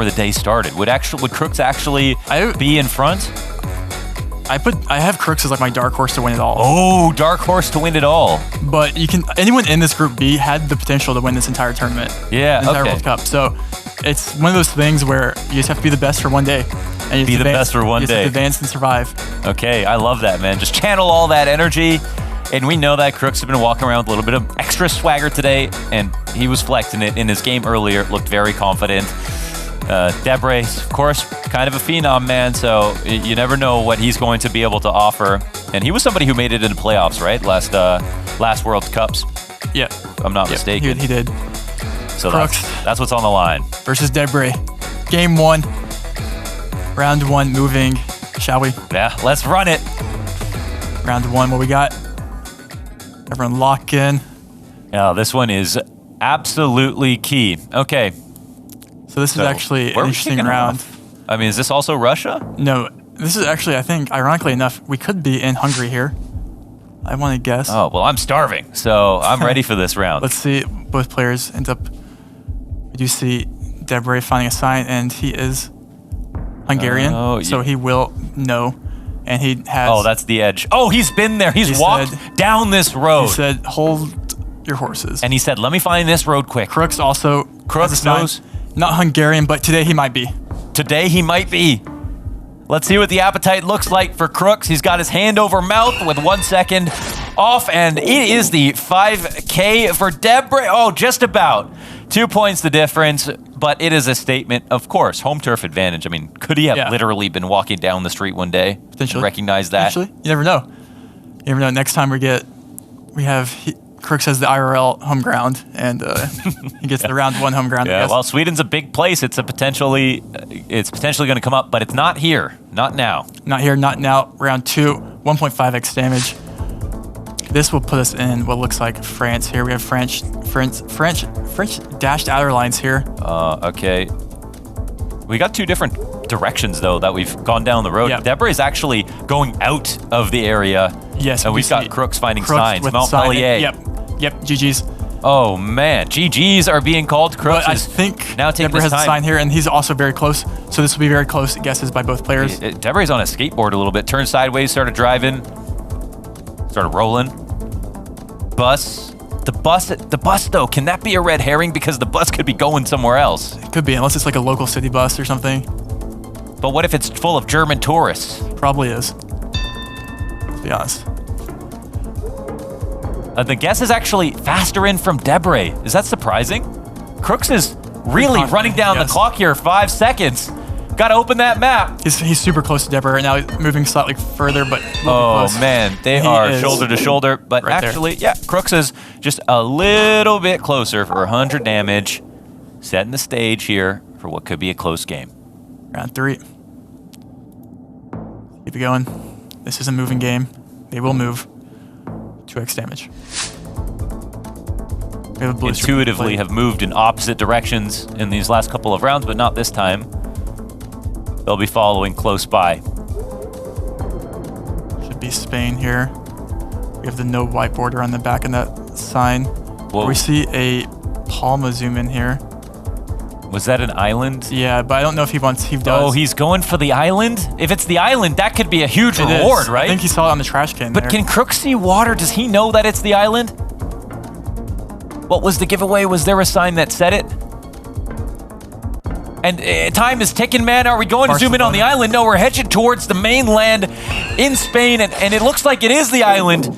the day started. Would Crookst actually be in front? I have Crookst as like my dark horse to win it all. Oh, dark horse to win it all. But anyone in this group B had the potential to win this entire tournament. Yeah, the entire World Cup. So it's one of those things where you just have to be the best for one day. And you be the best for one day. You just have to advance and survive. Okay, I love that, man. Just channel all that energy. And we know that Crookst has been walking around with a little bit of extra swagger today, and he was flexing it in his game earlier. Looked very confident. Debre, of course, kind of a phenom, man, so you never know what he's going to be able to offer. And he was somebody who made it into playoffs, right? Last World Cups. Yeah. If I'm not mistaken. He did. So that's what's on the line. Versus Debre. Game 1. Round 1 moving. Shall we? Yeah, let's run it. Round 1, what we got? Everyone lock in. Yeah, this one is absolutely key. Okay. So this is actually an interesting round. I mean, is this also Russia? No, this is actually, I think, ironically enough, we could be in Hungary here. I want to guess. Oh, well, I'm starving, so I'm ready for this round. Let's see. Both players end up... We do see Debre finding a sign, and he is Hungarian, so he will know. And he has... Oh, that's the edge. Oh, he's been there. He's walked down this road. He said, hold your horses. And he said, let me find this road quick. Crookst also... Crookst knows... Not Hungarian, but today he might be. Today he might be. Let's see what the appetite looks like for Crookst. He's got his hand over mouth with 1 second off, and it is the 5K for Debre. Oh, just about. 2 points the difference, but it is a statement. Of course, home turf advantage. I mean, could he have literally been walking down the street one day? Potentially. Recognize that? Actually, you never know. You never know. Next time Crookst has the IRL home ground, and he gets the round 1 home ground. Yeah, well, Sweden's a big place. It's potentially going to come up, but it's not here. Not now. Not here, not now. Round 2, 1.5x damage. This will put us in what looks like France here. We have French dashed outer lines here. Okay. We got 2 different directions, though, that we've gone down the road. Yep. Debre is actually going out of the area. Yes. And we've got Crookst finding signs. Montpellier. Yep. GG's. Oh, man. GG's are being called. Crookst I think now taking Debre has a sign here, and he's also very close. So this will be very close guesses by both players. Debre's on a skateboard a little bit. Turned sideways, started driving. Started rolling. Bus. The bus, though, can that be a red herring? Because the bus could be going somewhere else. It could be, unless it's like a local city bus or something. But what if it's full of German tourists? Probably is. Let's be honest. The guess is actually faster in from Debre. Is that surprising? Crookst is really running down the clock here. 5 seconds. Got to open that map. He's super close to Debre right now. He's moving slightly further, but oh man, they are shoulder to shoulder. But actually, Crookst is just a little bit closer for 100 damage, setting the stage here for what could be a close game. Round 3. Keep it going. This is a moving game. They will move. 2x damage. We have a intuitively have moved in opposite directions in these last couple of rounds, but not this time. They'll be following close by. Should be Spain here. We have the no white border on the back of that sign. Whoa. We see a Palma zoom in here. Was that an island? Yeah, but I don't know if he does. Oh, he's going for the island? If it's the island, that could be a huge reward, right? I think he saw it on the trash can But can Crookst see water? Does he know that it's the island? What was the giveaway? Was there a sign that said it? And time is ticking, man. Are we going to zoom in on the island? No, we're headed towards the mainland in Spain, and it looks like it is the island.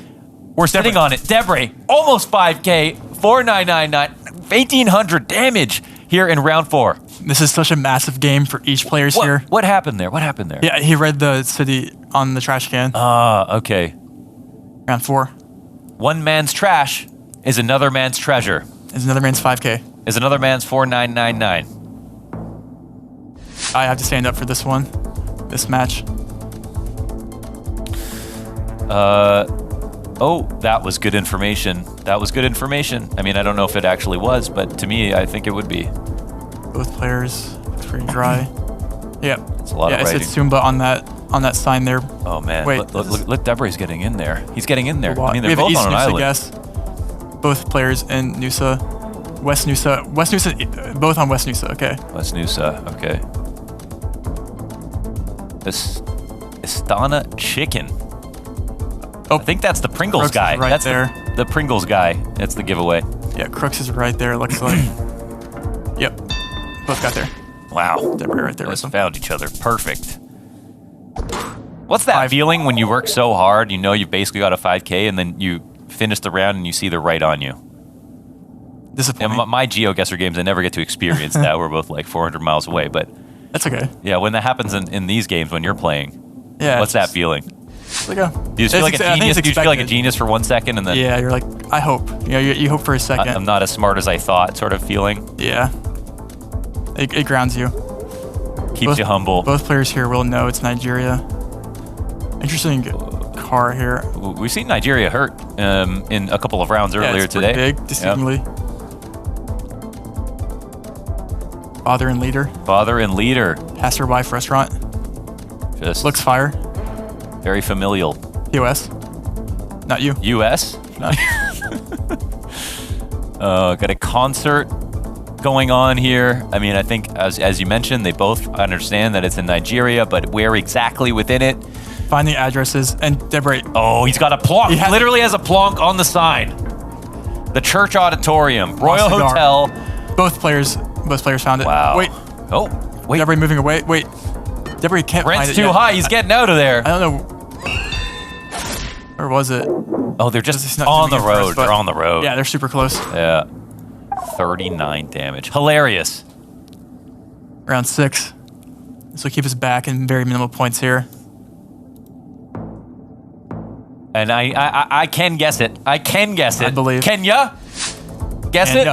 We're sitting on it. Debre, almost 5K, 4999, 1,800 damage here in round 4. This is such a massive game for each player here. What happened there? What happened there? Yeah, he read the city on the trash can. Okay. Round 4. One man's trash is another man's treasure. Is another man's 5K. Is another man's 4999. I have to stand up for this one. This match. Oh, that was good information. That was good information. I mean, I don't know if it actually was, but to me, I think it would be. Both players. It's pretty dry. Yep. It's a lot of writing. It says Sumba on that sign there. Oh man. Wait. Look, Debre's getting in there. He's getting in there. I mean, they're we have both East on an Nusa island. guess. Both players in Nusa West Nusa, both on West Nusa. Okay. West Nusa. Okay. Istana Chicken. Oh, I think that's the Pringles Crookst guy. Is right That's there. the Pringles guy. That's the giveaway. Yeah, Crookst is right there. Looks like. Yep. Both got there. Wow. Debre right there with Just them. found each other. Perfect. What's that feeling when you work so hard, you know you've basically got a 5K, and then you finish the round and you see they're right on you? Disappointing. And my GeoGuessr games, I never get to experience that. We're both like 400 miles away. But that's okay. yeah, when that happens in these games when you're playing, yeah, what's that feeling? It's like a, Do you feel like a genius? Do you feel like a genius for 1 second and then? Yeah, you're like, I hope. You know, you hope for a second. I'm not as smart as I thought, sort of feeling. Yeah. It grounds you. Keeps you humble. Both players here will know it's Nigeria. Interesting car here. We've seen Nigeria hurt in a couple of rounds earlier it's today. Big, distinctly. Yep. Father and leader. Father and leader. Passer wife restaurant. Just looks fire. Very familial. US. Not you. US? No. Got a concert going on here. I mean, I think as you mentioned, they both understand that it's in Nigeria, but where exactly within it? Find the addresses and Debre. Oh, he's got a plonk. He literally has a plonk on the sign. The church auditorium, Royal Hotel. Both players found it. Wow. Wait. Oh, wait. Debre moving away. Wait. Debre can't find it. Rent's too high. He's getting out of there. I don't know. Where was it? Oh, they're just on the road. They're on the road. Yeah, they're super close. Yeah. 39 damage. Hilarious. Round 6. This will keep us back in very minimal points here. And I can guess it. I can guess it. I believe. Kenya? Guess it?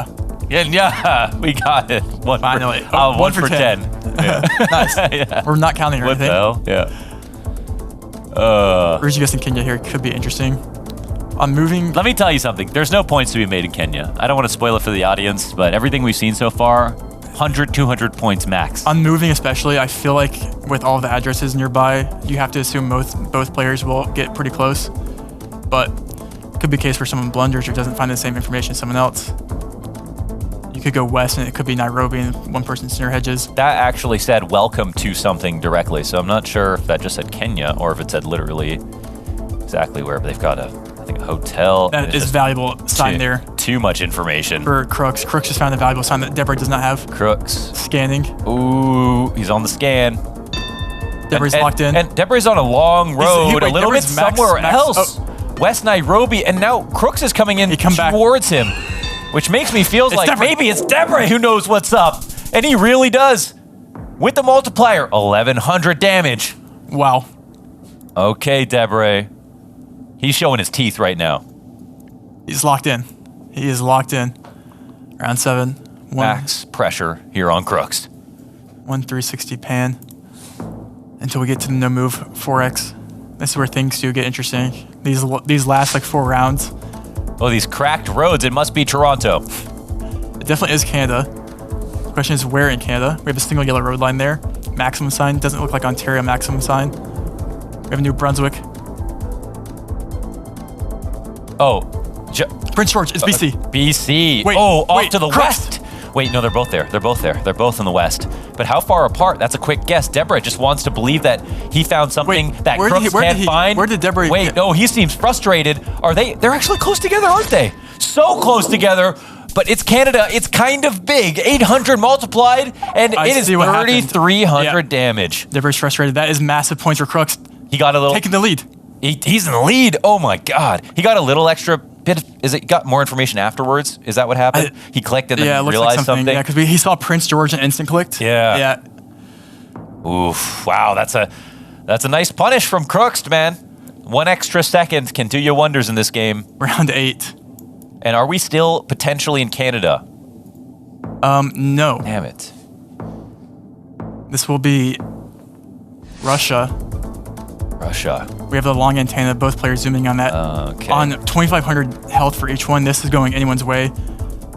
Kenya. We got it. Finally. One for 10. Yeah. Nice. Yeah. We're not counting or anything. What the hell? Yeah. Where's you guessing Kenya here? Could be interesting. I'm moving. Let me tell you something. There's no points to be made in Kenya. I don't want to spoil it for the audience, but everything we've seen so far, 100, 200 points max. On moving especially, I feel like with all the addresses nearby, you have to assume both players will get pretty close. But it could be a case where someone blunders or doesn't find the same information as someone else. You could go west and it could be Nairobi and one person's near hedges. That actually said welcome to something directly, so I'm not sure if that just said Kenya or if it said literally exactly where, but they've got a hotel. That is valuable sign there. Too much information. For Crookst. Crookst just found a valuable sign that Debre does not have. Crookst. Scanning. Ooh, he's on the scan. Debre's locked in. And Debre's on a long road, a little bit somewhere else. West Nairobi, and now Crookst is coming in towards him, which makes me feel like maybe it's Debre who knows what's up. And he really does. With the multiplier, 1,100 damage. Wow. Okay, Debre. He's showing his teeth right now. He's locked in. He is locked in. Round 7. Max pressure here on Crookst. 1,360 pan. Until we get to the no move 4x. This is where things do get interesting. These last like 4 rounds. Oh, these cracked roads. It must be Toronto. It definitely is Canada. The question is where in Canada? We have a single yellow road line there. Maximum sign. Doesn't look like Ontario maximum sign. We have New Brunswick. Oh. Prince George. It's BC. BC. Wait, off to the Crookst. west. Wait, no, they're both there. They're both there. They're both in the west. But how far apart? That's a quick guess. Debre just wants to believe that he found something that Crookst can't find. Where did Debre Wait, no, he seems frustrated. They're actually close together, aren't they? So close together. But it's Canada. It's kind of big. 800 multiplied, and it is 3,300 damage. Debre's frustrated. That is massive points for Crookst. He got a little... Taking the lead. He's in the lead. Oh, my God. He got a little extra bit. Got more information afterwards? Is that what happened? He clicked and then realized like something. Yeah, because he saw Prince George and instant clicked. Yeah. Yeah. Oof. Wow, that's a nice punish from Crookst, man. 1 extra second can do you wonders in this game. Round 8. And are we still potentially in Canada? No. Damn it. This will be Russia. We have the long antenna, both players zooming on that. Okay. On 2,500 health for each one. This is going anyone's way.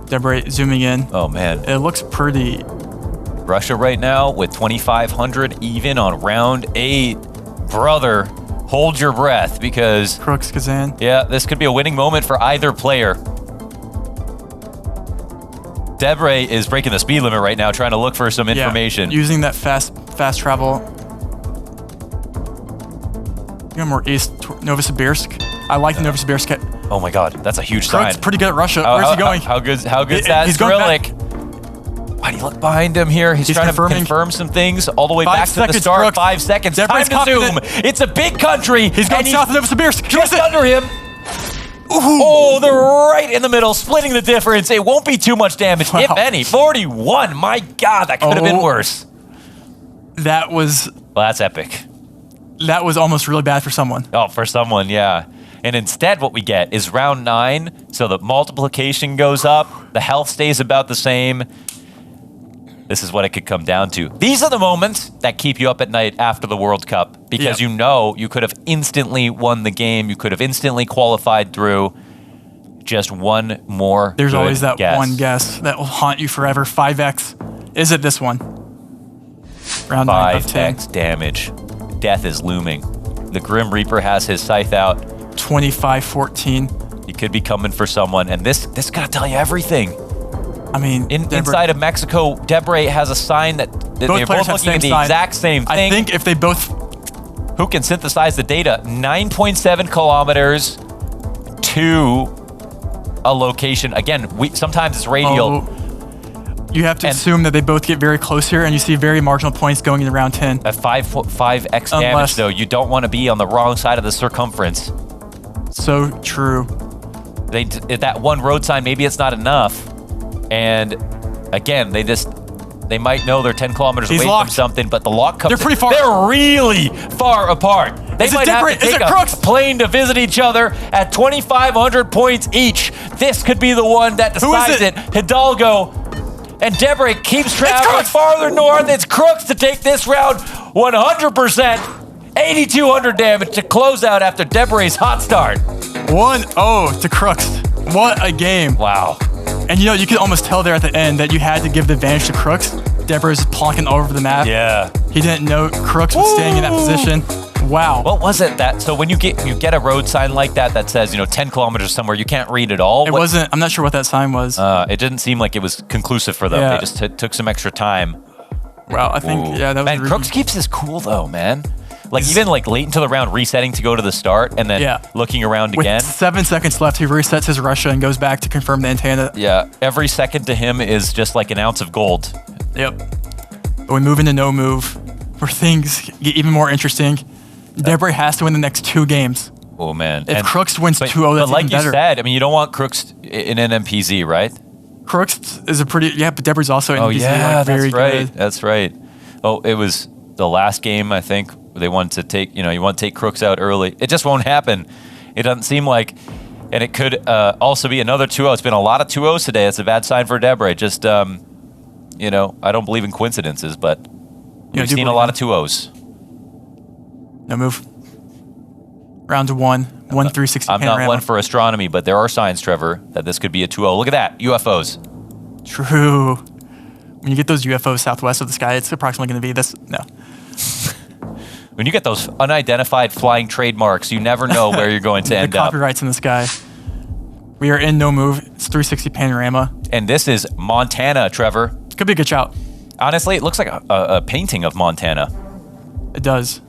Debre zooming in. Oh, man. It looks pretty. Russia right now with 2,500 even on round 8. Brother, hold your breath because... Crookst, Kazan. Yeah, this could be a winning moment for either player. Debre is breaking the speed limit right now, trying to look for some information. Yeah, using that fast travel. More east, Novosibirsk. I like the Novosibirsk. Oh my God, that's a huge sign. Crook's pretty good at Russia. Where's he going? How good's that? He's going Cyrillic. Why do you look behind him here? He's trying to confirm some things all the way back to the start. Crooks. 5 seconds. Debre's Time to zoom. It's a big country. He's going south of Novosibirsk. Just under him. Ooh. Oh, they're right in the middle, splitting the difference. It won't be too much damage, if any. 41. My God, that could have been worse. That was... Well, that's epic. That was almost really bad for someone. Oh, for someone, yeah. And instead what we get is round 9, so the multiplication goes up, the health stays about the same. This is what it could come down to. These are the moments that keep you up at night after the World Cup, because you know you could have instantly won the game, you could have instantly qualified through. Just one more There's always that guess. one guess that will haunt you forever. 5x. Is it this one? Round 9 of 10. 5x damage. Death is looming. The Grim Reaper has his scythe out. 25-14. He could be coming for someone, and this gotta tell you everything. I mean, inside of Mexico, Debre has a sign that they're both looking at the exact same thing. I think if they both... Who can synthesize the data? 9.7 kilometers to a location. Again, sometimes it's radial. You have to assume that they both get very close here, and you see very marginal points going into round 10. At 5x damage, though, you don't want to be on the wrong side of the circumference. So true. That one road sign, maybe it's not enough. And again, they might know they're 10 kilometers away from something, but the lock comes. They're pretty far. They're really far apart. They might have to take a plane to visit each other at 2,500 points each. This could be the one that decides it. Hidalgo. And Debre keeps traveling farther north. It's Crookst to take this round 100%. 8,200 damage to close out after Debre's hot start. 1-0 to Crookst. What a game. Wow. And you can almost tell there at the end that you had to give the advantage to Crookst. Debre's plonking all over the map. Yeah. He didn't know Crookst was staying in that position. Wow. What was it that, so when you get a road sign like that says, 10 kilometers somewhere, you can't read it all? It wasn't, I'm not sure what that sign was. It didn't seem like it was conclusive for them. Yeah. They just took some extra time. Wow, I think, that was... Man, Crookst keeps his cool though, man. Even late into the round, resetting to go to the start and then looking around again. With 7 seconds left, he resets his Russia and goes back to confirm the antenna. Yeah, every second to him is just like an ounce of gold. Yep. But we move into no move, where things get even more interesting. Debre has to win the next 2 games. Oh, man. If Crookst wins 2-0, that's even better. But like you said, you don't want Crookst in NMPZ, right? Crookst is a pretty... Yeah, but Debre's also in NMPZ. Oh, yeah, very that's right. good. That's right. Oh, it was the last game, I think. They wanted to take, you want to take Crookst out early. It just won't happen. It doesn't seem like, and it could also be another 2-0. It's been a lot of 2-0s today. That's a bad sign for Debre. Just, I don't believe in coincidences, but we've seen a lot of 2-0s. No move. Round 1, 1-360 I'm panorama. not one for astronomy, but there are signs, Trevor, that this could be a 2-0. Look at that, UFOs. True. When you get those UFOs southwest of the sky, it's approximately going to be this. No. When you get those unidentified flying trademarks, you never know where you're going to end the up. Copyrights in the sky. We are in no move. It's 360 panorama. And this is Montana, Trevor. Could be a good shout. Honestly, it looks like a painting of Montana. It does.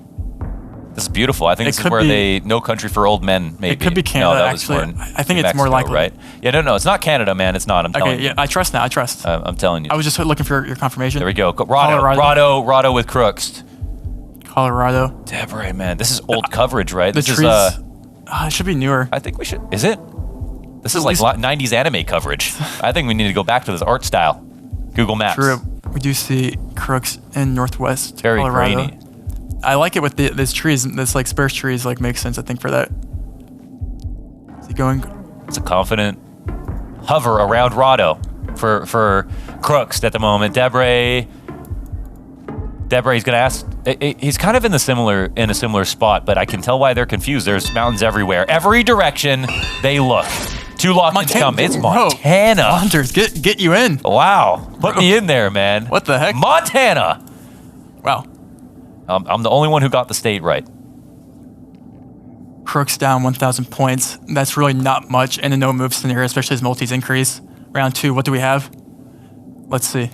This is beautiful. I think this is where No Country for Old Men, maybe. It could be Canada, actually. I think it's more likely. Right? Yeah, no, it's not Canada, man. It's not. I'm telling you. Okay, yeah, I trust now. I trust. I'm telling you. I was just looking for your confirmation. There we go. Rado with Crookst. Colorado. Debre, man. This is old coverage, right? The trees. It should be newer. I think we should. Is it? This is like 90s anime coverage. I think we need to go back to this art style. Google Maps. True. We do see Crookst in northwest Very Colorado. grainy. I like it with these trees. This sparse trees makes sense, I think, for that. Is he going? It's a confident hover around Rado for Crookst at the moment. Debre's gonna ask. He's kind of in a similar spot, but I can tell why they're confused. There's mountains everywhere, every direction they look. 2 lock-ins come. It's Montana. Hunters, get you in. Wow, put me in there, man. What the heck? Montana. Wow. I'm the only one who got the state right. Crookst down 1,000 points. That's really not much in a no-move scenario, especially as multis increase. Round 2, what do we have? Let's see.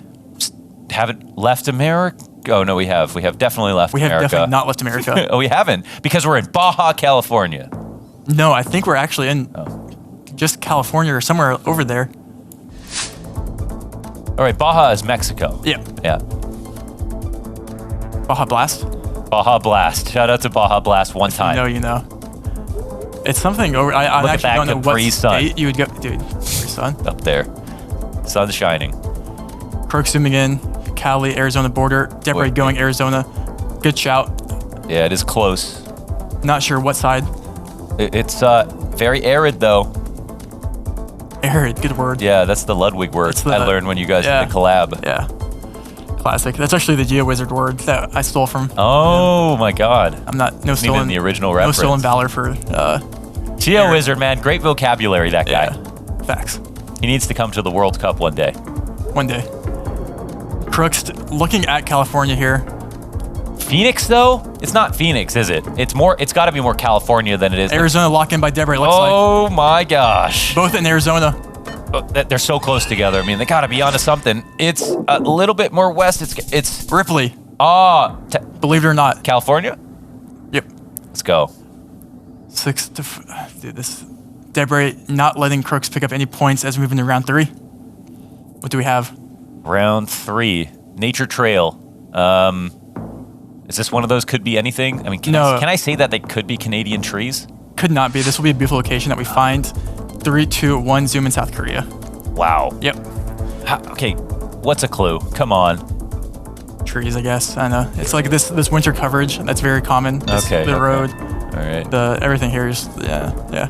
Haven't left America? Oh, no, we have. We have definitely left We have America. definitely not left America. Oh, we haven't, because we're in Baja, California. No, I think we're actually in just California or somewhere over there. All right, Baja is Mexico. Yeah. Yeah. Baja Blast? Baja Blast. Shout out to Baja Blast one time. No, you know. It's something over. I Look at actually that don't know what Capri Sun. state you would go. Dude, Capri Sun. Up there. Sun's shining. Crookst zooming in. Cali, Arizona border. Debre going Arizona. Good shout. Yeah, it is close. Not sure what side. It's very arid, though. Arid, good word. Yeah, that's the Ludwig word I learned when you guys did the collab. Yeah. Classic. That's actually the GeoWuessr word that I stole from. Oh my God. I'm not Even stolen the original reference. No stolen valor for GeoWuessr, man, great vocabulary, that guy. Yeah. Facts. He needs to come to the World Cup one day. One day. Crookst looking at California here. Phoenix, though? It's not Phoenix, is it? It's got to be more California than it is. Arizona locked in by Debre, looks like. Oh my gosh. Both in Arizona. They're so close together. I mean, they got to be onto something. It's a little bit more west. It's Ripley. Believe it or not. California? Yep. Let's go. Dude, this Debre not letting Crookst pick up any points as we move into round 3. What do we have? Round 3. Nature Trail. Is this one of those could be anything? I mean, can I say that they could be Canadian trees? Could not be. This will be a beautiful location that we find. 3, 2, 1, zoom in South Korea. Wow. Yep. Okay, what's a clue? Come on. Trees, I guess. I know. It's like this winter coverage. That's very common. The road. All right. Everything here is, yeah.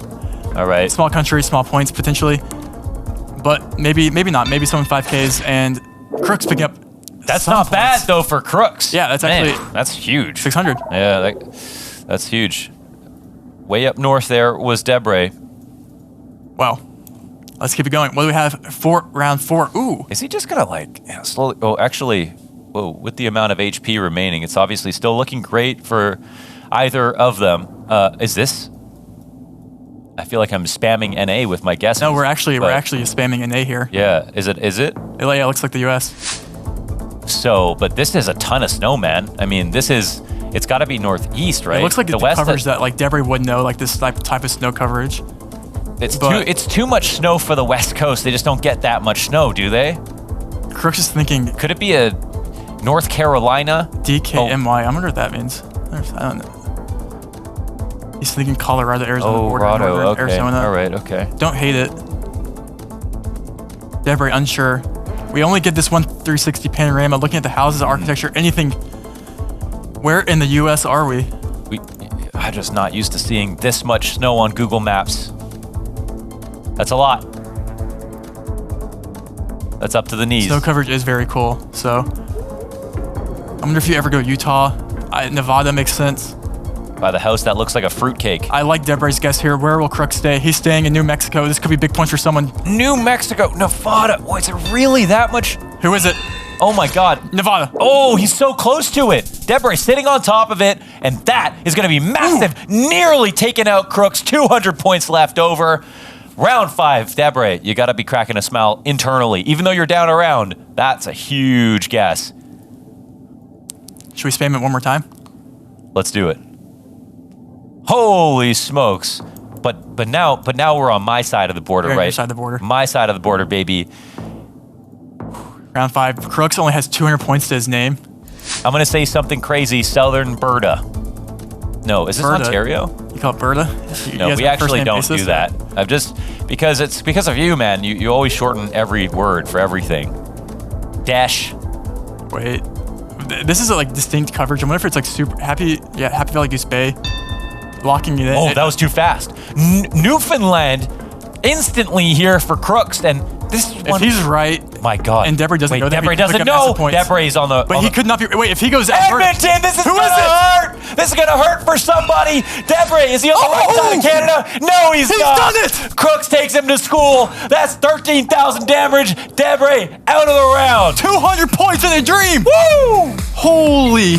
All right. Small country, small points potentially. But maybe not. Maybe someone 5Ks and Crookst picking up. That's not bad though for Crookst. Yeah, that's actually that's huge. 600. Yeah, that's huge. Way up north there was Debre. Wow. Let's keep it going. What do we have? Round 4. Ooh. Is he just gonna slowly? Oh, actually, with the amount of HP remaining, it's obviously still looking great for either of them. Is this? I feel like I'm spamming NA with my guesses. No, we're actually spamming NA here. Yeah, is it? Yeah, it looks like the US. So, but this is a ton of snow, man. I mean, it's got to be northeast, right? It looks like the coverage that like Debre would know, like this type of snow coverage. It's too much snow for the West Coast. They just don't get that much snow, do they? Crookst is thinking. Could it be a North Carolina? DKMY. I wonder what that means. I don't know. He's thinking Colorado, Arizona border. Okay. Arizona. All right. Okay. Don't hate it. Debre unsure. We only get this one 360 panorama, looking at the houses, architecture, anything. Where in the U.S. are we? I'm just not used to seeing this much snow on Google Maps. That's a lot. That's up to the knees. Snow coverage is very cool. So, I wonder if you ever go Utah. Nevada makes sense. By the house that looks like a fruitcake. I like Debre's guess here. Where will Crookst stay? He's staying in New Mexico. This could be big points for someone. New Mexico, Nevada. Oh, is it really that much? Who is it? Oh my God. Nevada. Oh, he's so close to it. Debre sitting on top of it, and that is going to be massive. Ooh. Nearly taking out Crookst. 200 points left over. Round 5, Debre, you got to be cracking a smile internally. Even though you're down a round, that's a huge guess. Should we spam it one more time? Let's do it. Holy smokes. But now we're on my side of the border, right? Your side of the border. My side of the border, baby. Round 5. Crookst only has 200 points to his name. I'm going to say something crazy. Southern Berta. No, is this Berta. Ontario? You call it Berta? No, we actually don't do that. I've just, because it's because of you, man. You always shorten every word for everything. Dash. Wait. This is like distinct coverage. I wonder if it's like super Happy Valley Goose Bay. Locking it in. Oh, that was too fast. Newfoundland instantly here for Crookst, and this is one. If he's right. My God. And Debre doesn't know that. Debre doesn't know. Debre's on the. But he could not be. Wait, if he goes Edmonton, this is gonna hurt. This is gonna hurt for somebody. Debre, is he on the right side of Canada? No, he's not. He's done it. Crookst takes him to school. That's 13,000 damage. Debre out of the round. 200 points in a dream. Woo! Holy.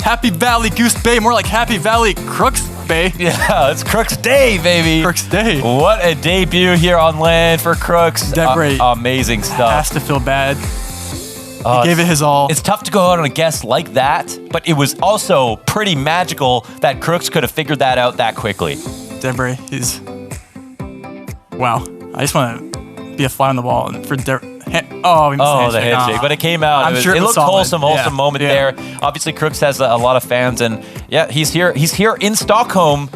Happy Valley Goose Bay, more like Happy Valley Crookst Bay. Yeah, it's Crookst Day, baby. Crookst Day. What a debut here on land for Crookst. Debre amazing stuff. Has to feel bad. He gave it his all. It's tough to go out on a guess like that, but it was also pretty magical that Crookst could have figured that out that quickly. Debre is... Wow. I just want to be a fly on the wall for Debre. Oh, we missed the handshake. But it came out. I'm sure it looked solid. wholesome moment there. Obviously, Crookst has a lot of fans, and yeah, he's here. He's here in Stockholm.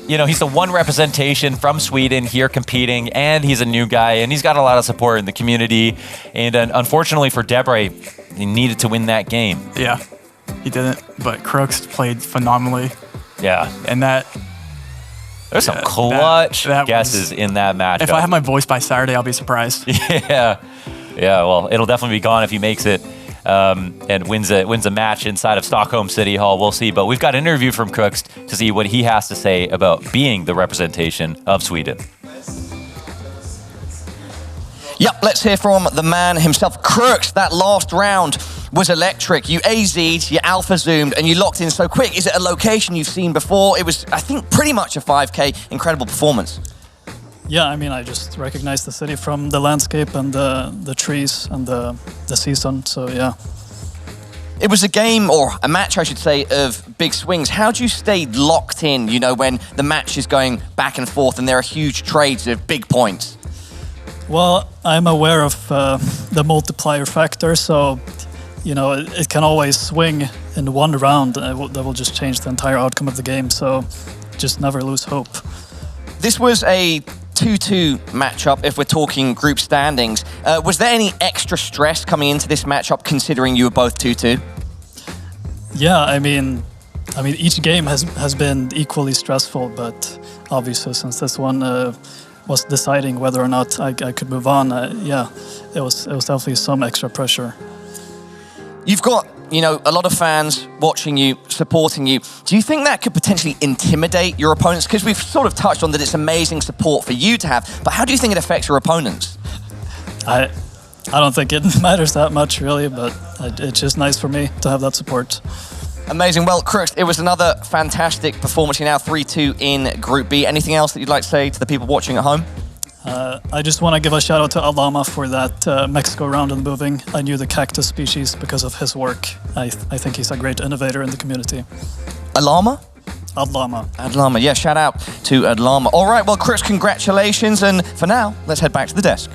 You know, he's the one representation from Sweden here competing, and he's a new guy, and he's got a lot of support in the community. And unfortunately for Debre, he needed to win that game. Yeah, he didn't, but Crookst played phenomenally. Yeah. And that... There's some clutch that guesses in that matchup. If I have my voice by Saturday, I'll be surprised. Yeah. Yeah, well, it'll definitely be gone if he makes it and wins a match inside of Stockholm City Hall. We'll see. But we've got an interview from Crookst to see what he has to say about being the representation of Sweden. Yep, let's hear from the man himself. Crookst, that last round was electric. You AZ'd, you alpha zoomed, and you locked in so quick. Is it a location you've seen before? It was, I think, pretty much a 5K. Incredible performance. Yeah, I mean, I just recognized the city from the landscape and the trees and the season, so yeah. It was a game, or a match, I should say, of big swings. How do you stay locked in, you know, when the match is going back and forth and there are huge trades of big points? Well, I'm aware of the multiplier factor, so, you know, it can always swing in one round. That will just change the entire outcome of the game, so just never lose hope. This was a 2-2 matchup if we're talking group standings. Was there any extra stress coming into this matchup considering you were both 2-2? Yeah, I mean each game has been equally stressful, but obviously since this one was deciding whether or not I could move on, yeah, it was definitely some extra pressure. You've got, you know, a lot of fans watching you, supporting you. Do you think that could potentially intimidate your opponents? Because we've sort of touched on that it's amazing support for you to have, but how do you think it affects your opponents? I don't think it matters that much, really, but it's just nice for me to have that support. Amazing. Well, Crookst, it was another fantastic performance. You're now 3-2 in Group B. Anything else that you'd like to say to the people watching at home? I just want to give a shout out to Aldama for that Mexico round and moving. I knew the cactus species because of his work. I think he's a great innovator in the community. Alama? Adlama. Adlama, yeah, shout out to Adlama. All right, well, Crookst, congratulations. And for now, let's head back to the desk.